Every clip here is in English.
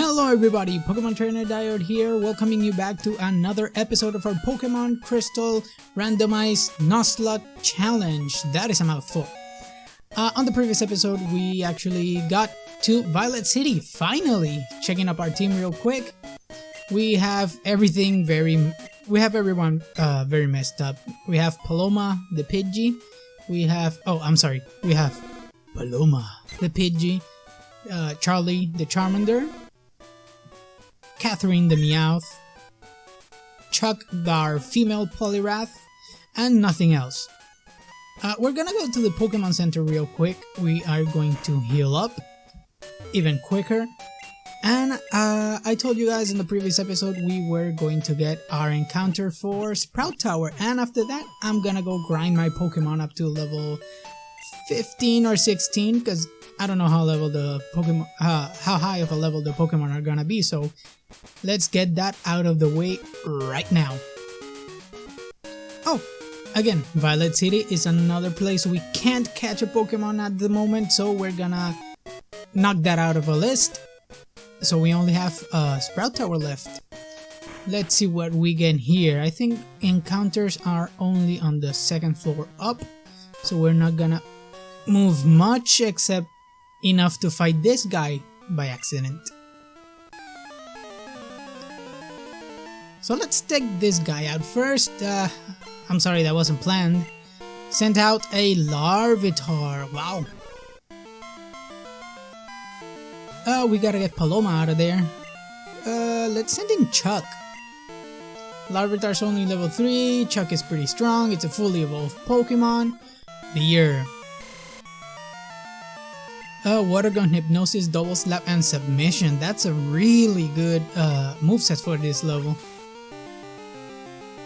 Hello everybody, Pokemon Trainer Diode here, welcoming you back to another episode of our Pokemon Crystal Randomized Nuzlocke Challenge. That is a mouthful. On the previous episode, we actually got to Violet City, finally! Checking up our team real quick. We have everyone very messed up. We have Paloma, the Pidgey. We have Paloma, the Pidgey. Charlie, the Charmander. Catherine, the Meowth. Chuck, our female Poliwrath. And nothing else. We're gonna go to the Pokemon Center real quick. We are going to heal up even quicker. And I told you guys in the previous episode we were going to get our encounter for Sprout Tower, and after that I'm gonna go grind my Pokemon up to level 15 or 16 because I don't know how high of a level the Pokemon are gonna be, so let's get that out of the way right now. Oh, again, Violet City is another place we can't catch a Pokemon at the moment, so we're gonna knock that out of a list. So we only have Sprout Tower left. Let's see what we get here. I think encounters are only on the second floor up, so we're not gonna move much except enough to fight this guy by accident. So let's take this guy out first. I'm sorry, that wasn't planned. Sent out a Larvitar. Wow. We gotta get Paloma out of there. Let's send in Chuck. Larvitar's only level 3. Chuck is pretty strong. It's a fully evolved Pokemon. The year. Water Gun, Hypnosis, Double Slap, and Submission. That's a really good moveset for this level.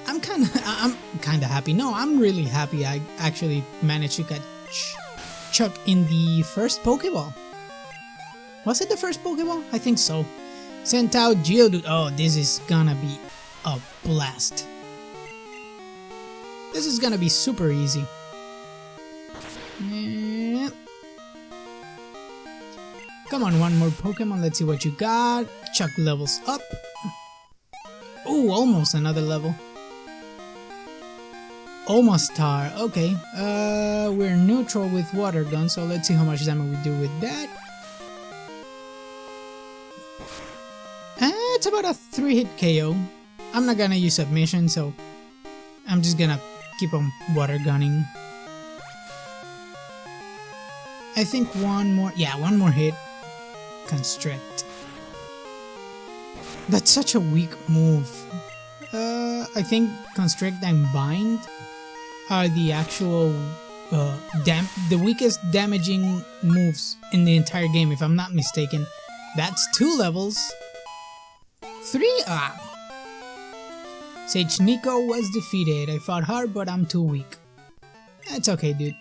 I'm kinda happy. No, I'm really happy I actually managed to catch Chuck in the first Pokeball. Was it the first Pokeball? I think so. Sent out Geodude. Oh, this is gonna be a blast. This is gonna be super easy. Come on, one more Pokemon. Let's see what you got. Chuck levels up. Ooh, almost another level. Almost star. Okay. We're neutral with Water Gun, so let's see how much damage we do with that. It's about a 3-hit KO. I'm not gonna use Submission, so I'm just gonna keep on Water Gunning. I think one more hit. Constrict. That's such a weak move. I think Constrict and Bind are the actual the weakest damaging moves in the entire game, if I'm not mistaken. That's 2 levels. 3? Sage Nico was defeated. I fought hard, but I'm too weak. It's okay, dude.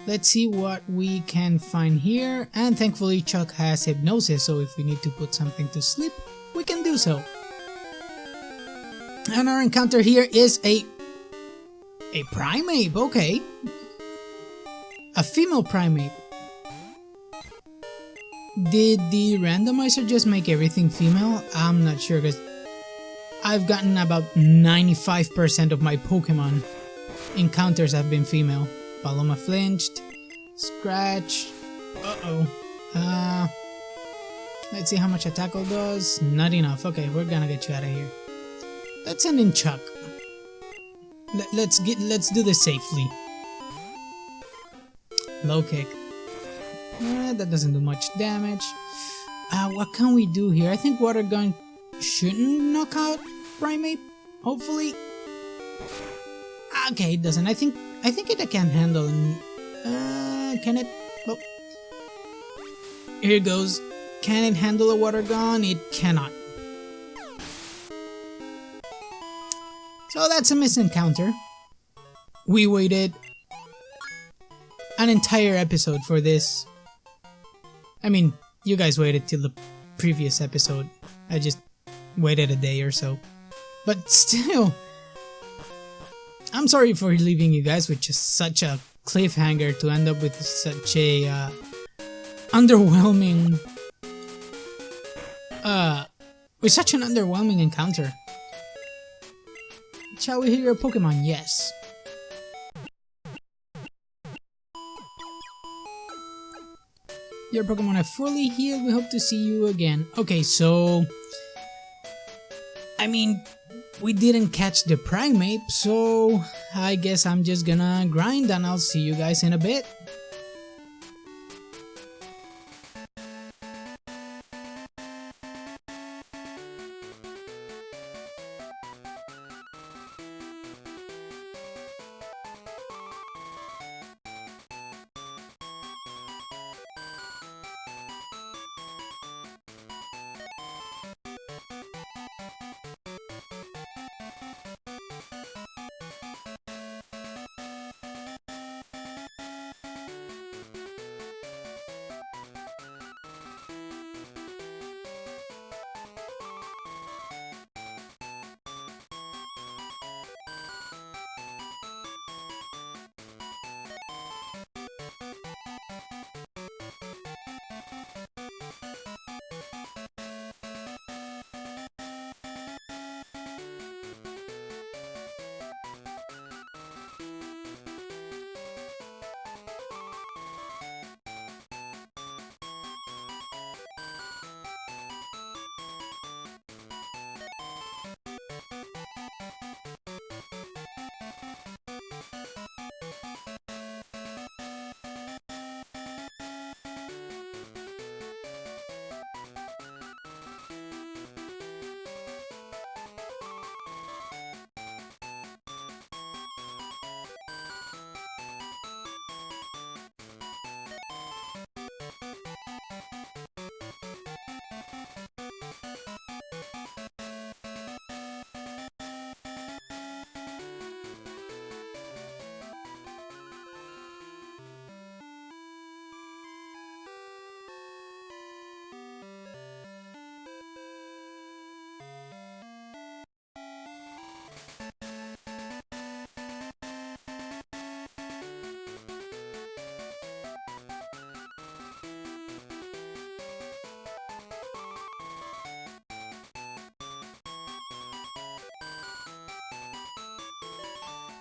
Let's see what we can find here. And thankfully Chuck has Hypnosis, so if we need to put something to sleep, we can do so. And our encounter here is a Primeape, okay. A female Primeape. Did the randomizer just make everything female? I'm not sure, because I've gotten about 95% of my Pokemon encounters have been female. Paloma flinched. Scratch. Let's see how much a tackle does. Not enough. Okay, we're gonna get you out of here. Let's send in Chuck. Let's do this safely. Low kick. That doesn't do much damage. What can we do here? I think Water Gun shouldn't knock out Primeape. Hopefully. Okay, it doesn't. I think it can handle. Can it? Oh. Here it goes. Can it handle a Water Gun? It cannot. So that's a misencounter. We waited an entire episode for this. I mean, you guys waited till the previous episode. I just waited a day or so. But still, I'm sorry for leaving you guys with just such a cliffhanger to end up with such a underwhelming with such an underwhelming encounter. Shall we heal your Pokemon? Yes. Your Pokemon are fully healed. We hope to see you again. Okay, so I mean, we didn't catch the Primeape, so I guess I'm just gonna grind and I'll see you guys in a bit.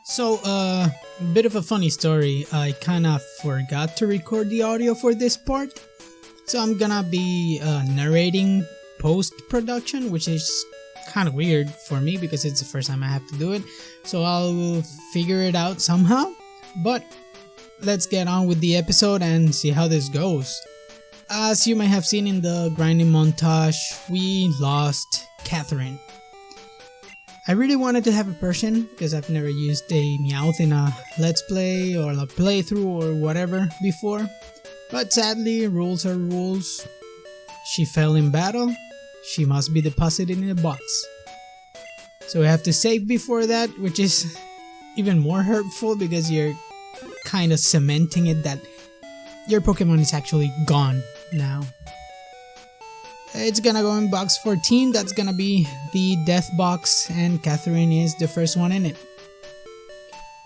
So, bit of a funny story. I kinda forgot to record the audio for this part, so I'm gonna be narrating post-production, which is kind of weird for me because it's the first time I have to do it. So I'll figure it out somehow. But let's get on with the episode and see how this goes. As you may have seen in the grinding montage, we lost Catherine. I really wanted to have a Persian because I've never used a Meowth in a Let's Play or a playthrough or whatever before. But sadly, rules are rules. She fell in battle. She must be deposited in a box. So we have to save before that, which is even more hurtful because you're kind of cementing it that your Pokemon is actually gone now. It's gonna go in box 14, that's gonna be the death box, and Catherine is the first one in it.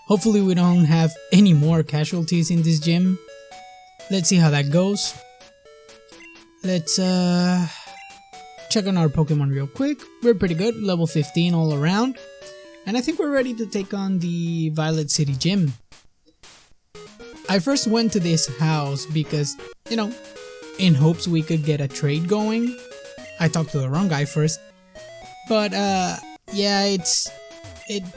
Hopefully we don't have any more casualties in this gym. Let's see how that goes. Let's check on our Pokemon real quick. We're pretty good, level 15 all around. And I think we're ready to take on the Violet City gym. I first went to this house because, you know, in hopes we could get a trade going. I talked to the wrong guy first. But yeah,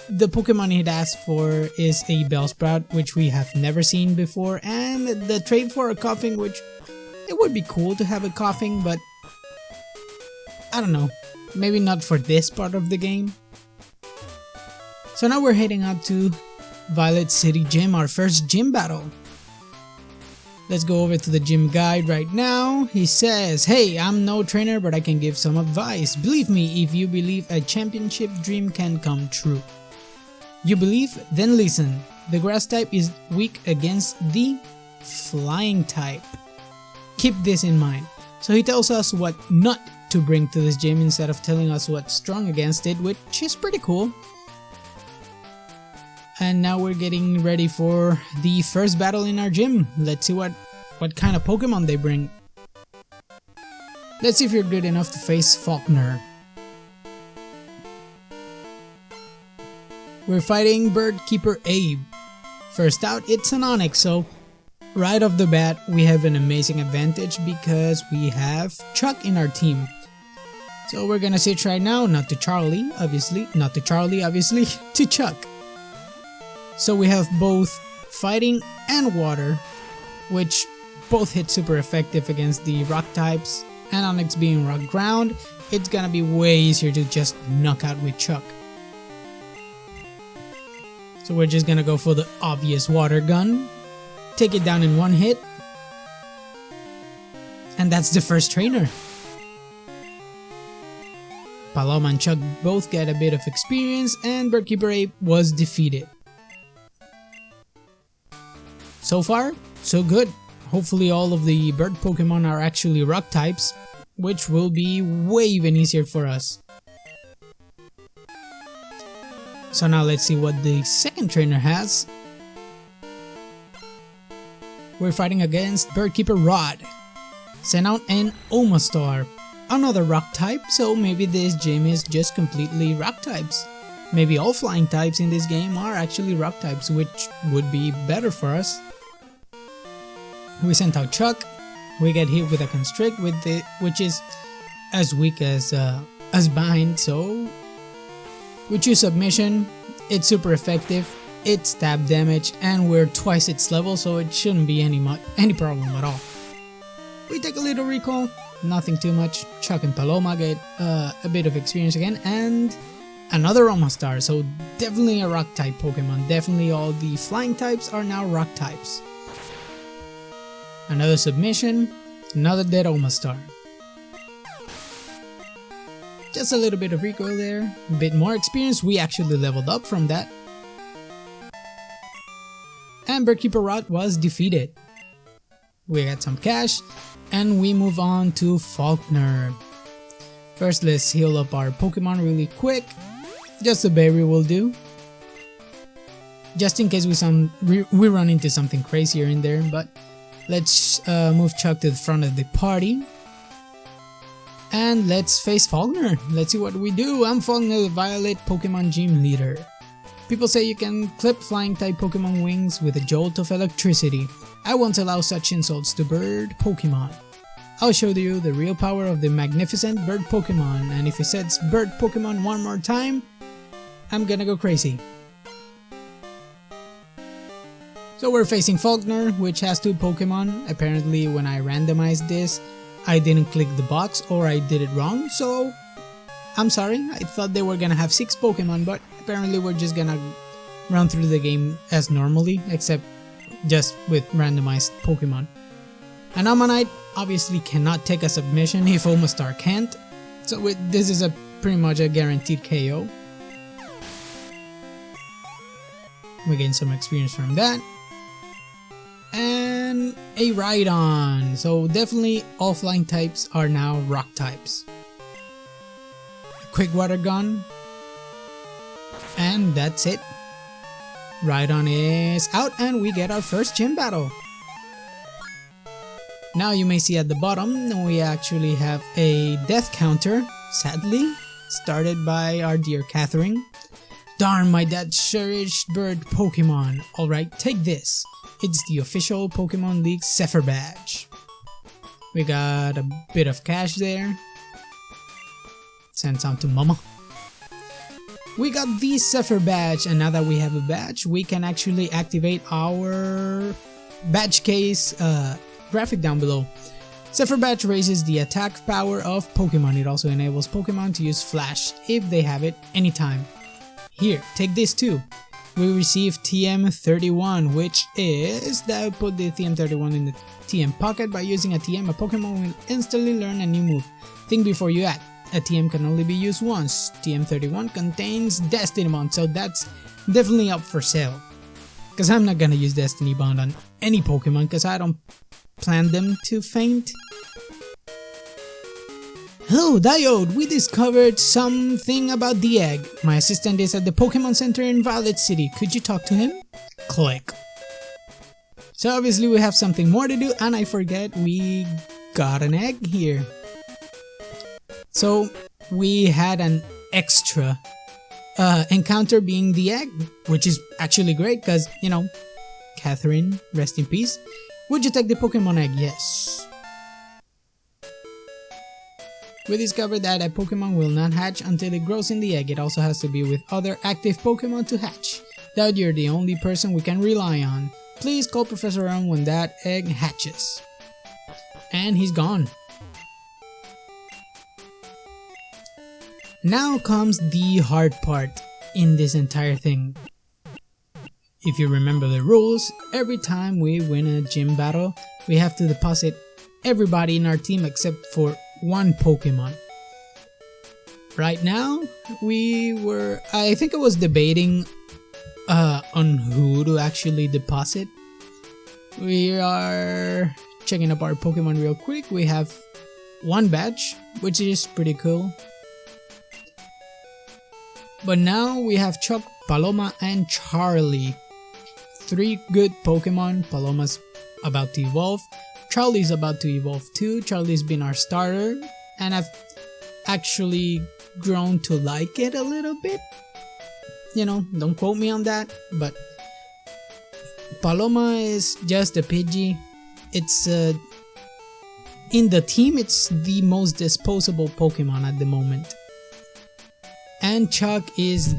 the Pokemon it asked for is a Bellsprout, which we have never seen before, and the trade for a Coughing, which it would be cool to have a Coughing, but I don't know, maybe not for this part of the game. So now we're heading out to Violet City Gym, our first gym battle. Let's go over to the gym guide right now. He says, "Hey, I'm no trainer, but I can give some advice. Believe me, if you believe a championship dream can come true. You believe? Then listen. The grass type is weak against the flying type. Keep this in mind." So he tells us what not to bring to this gym instead of telling us what's strong against it, which is pretty cool. And now we're getting ready for the first battle in our gym. Let's see what kind of Pokemon they bring. Let's see if you're good enough to face Faulkner. We're fighting Bird Keeper Abe. First out, it's an Onix, so right off the bat, we have an amazing advantage because we have Chuck in our team. So we're gonna switch right now, not to Charlie, obviously, to Chuck. So we have both fighting and water, which both hit super effective against the rock types, and Onix being rock ground, it's gonna be way easier to just knock out with Chuck. So we're just gonna go for the obvious water gun, take it down in one hit, and that's the first trainer. Paloma and Chuck both get a bit of experience, and Birdkeeper Ape was defeated. So far, so good. Hopefully all of the bird Pokemon are actually rock types, which will be way even easier for us. So now let's see what the second trainer has. We're fighting against Birdkeeper Rod. Send out an Omastar, another rock type, so maybe this gym is just completely rock types. Maybe all flying types in this game are actually rock types, which would be better for us. We sent out Chuck. We get hit with a Constrict which is as weak as Bind, so we choose Submission. It's super effective, it's stab damage, and we're twice its level, so it shouldn't be any problem at all. We take a little recall, nothing too much. Chuck and Paloma get a bit of experience again, and another Omastar, so definitely a rock type Pokemon. Definitely all the flying types are now rock types. Another submission, another dead Omastar. Just a little bit of recoil there, a bit more experience. We actually leveled up from that. And Birdkeeper Rod was defeated. We got some cash, and we move on to Faulkner. First, let's heal up our Pokemon really quick. Just a berry will do. Just in case we run into something crazier in there, but let's move Chuck to the front of the party. And let's face Faulkner. Let's see what we do. I'm Faulkner, the Violet Pokemon Gym Leader. People say you can clip flying type Pokemon wings with a jolt of electricity. I won't allow such insults to bird Pokemon. I'll show you the real power of the magnificent bird Pokemon, and if he says bird Pokemon one more time, I'm gonna go crazy. So we're facing Faulkner, which has 2 Pokemon. Apparently when I randomized this, I didn't click the box, or I did it wrong, so I'm sorry. I thought they were gonna have 6 Pokemon, but apparently we're just gonna run through the game as normally, except just with randomized Pokemon. An Ammonite obviously cannot take a submission if Omastar can't, so this is pretty much a guaranteed KO. We gain some experience from that. And a Rhydon, so definitely all flying types are now rock types. A quick water gun, and that's it. Rhydon is out, and we get our first gym battle. Now you may see at the bottom, we actually have a death counter, sadly, started by our dear Catherine. Darn, my dad's cherished bird Pokemon. Alright, take this. It's the official Pokemon League Zephyr badge. We got a bit of cash there. Send some to Mama. We got the Zephyr badge, and now that we have a badge, we can actually activate our badge case graphic down below. Zephyr badge raises the attack power of Pokemon. It also enables Pokemon to use Flash if they have it anytime. Here, take this too. We receive TM31, which is that put the TM31 in the TM pocket. By using a TM, a Pokemon will instantly learn a new move. Think before you act. A TM can only be used once. TM31 contains Destiny Bond, so that's definitely up for sale. Because I'm not gonna use Destiny Bond on any Pokemon because I don't plan them to faint. Hello Diode, we discovered something about the egg. My assistant is at the Pokemon Center in Violet City. Could you talk to him? Click. So obviously we have something more to do, and I forget we got an egg here. So we had an extra encounter being the egg, which is actually great because, you know, Catherine, rest in peace. Would you take the Pokemon egg? Yes. We discovered that a Pokemon will not hatch until it grows in the egg. It also has to be with other active Pokemon to hatch. That you're the only person we can rely on. Please call Professor Elm when that egg hatches. And he's gone. Now comes the hard part in this entire thing. If you remember the rules, every time we win a gym battle, we have to deposit everybody in our team except for one Pokemon. Right now, I think I was debating on who to actually deposit. We are checking up our Pokemon real quick. We have one badge, which is pretty cool. But now we have Chuck, Paloma, and Charlie. 3 good Pokemon. Paloma's about to evolve. Charlie's about to evolve too. Charlie's been our starter, and I've actually grown to like it a little bit. You know, don't quote me on that, but Paloma is just a Pidgey. It's in the team, it's the most disposable Pokemon at the moment. And Chuck is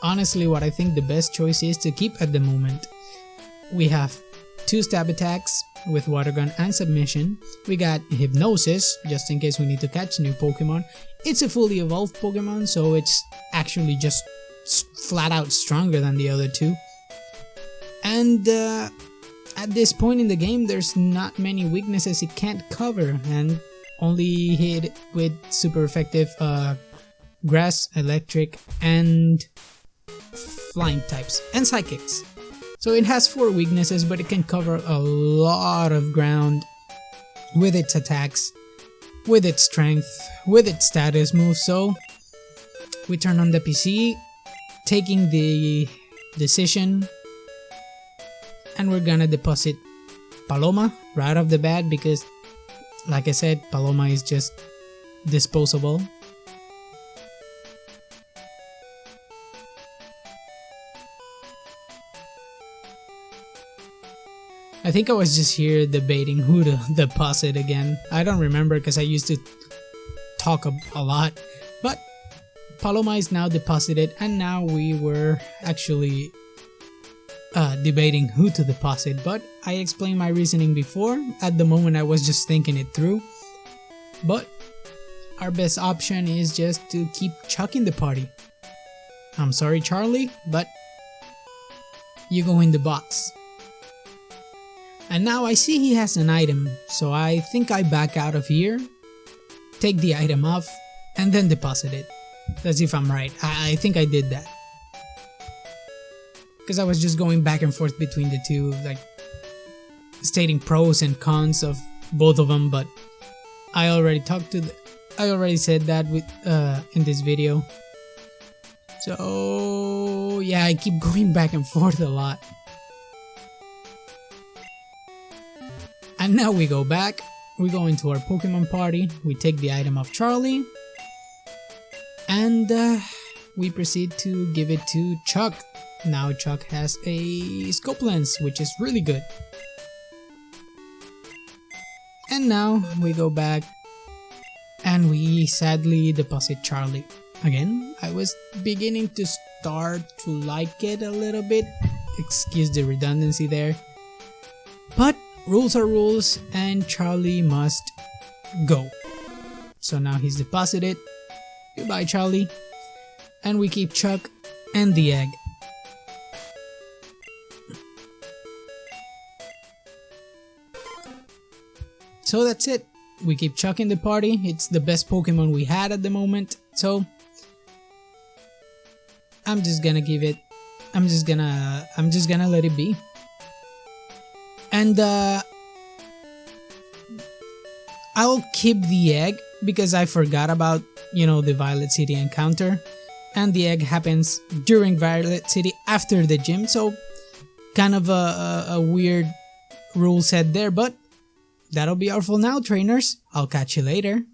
honestly what I think the best choice is to keep at the moment. We have 2 stab attacks with Water Gun and Submission. We got Hypnosis, just in case we need to catch new Pokemon. It's a fully evolved Pokemon, so it's actually just flat out stronger than the other 2. And at this point in the game, there's not many weaknesses it can't cover, and only hit with super effective Grass, Electric, and Flying types, and Psychics. So it has 4 weaknesses, but it can cover a lot of ground with its attacks, with its strength, with its status moves. So we turn on the PC, taking the decision, and we're gonna deposit Paloma right off the bat because, like I said, Paloma is just disposable. I think I was just here debating who to deposit again. I don't remember because I used to talk a lot. But Paloma is now deposited, and now we were actually debating who to deposit. But I explained my reasoning before. At the moment I was just thinking it through. But our best option is just to keep Chuck in the party. I'm sorry Charlie, but you go in the box. And now I see he has an item, so I think I back out of here, take the item off, and then deposit it. Let's see if I'm right. I think I did that. Because I was just going back and forth between the two, like stating pros and cons of both of them, but I already said that with in this video. So yeah, I keep going back and forth a lot. And now we go back, we go into our Pokemon party, we take the item of Charlie, and we proceed to give it to Chuck. Now Chuck has a Scope Lens, which is really good. And now we go back and we sadly deposit Charlie. Again, I was beginning to start to like it a little bit, excuse the redundancy there, but rules are rules, and Charlie must go. So now he's deposited. Goodbye, Charlie. And we keep Chuck and the egg. So that's it. We keep Chuck in the party. It's the best Pokemon we had at the moment. So I'm just gonna let it be. And I'll keep the egg because I forgot about, the Violet City encounter, and the egg happens during Violet City after the gym, so kind of a weird rule set there, but that'll be all for now, trainers. I'll catch you later.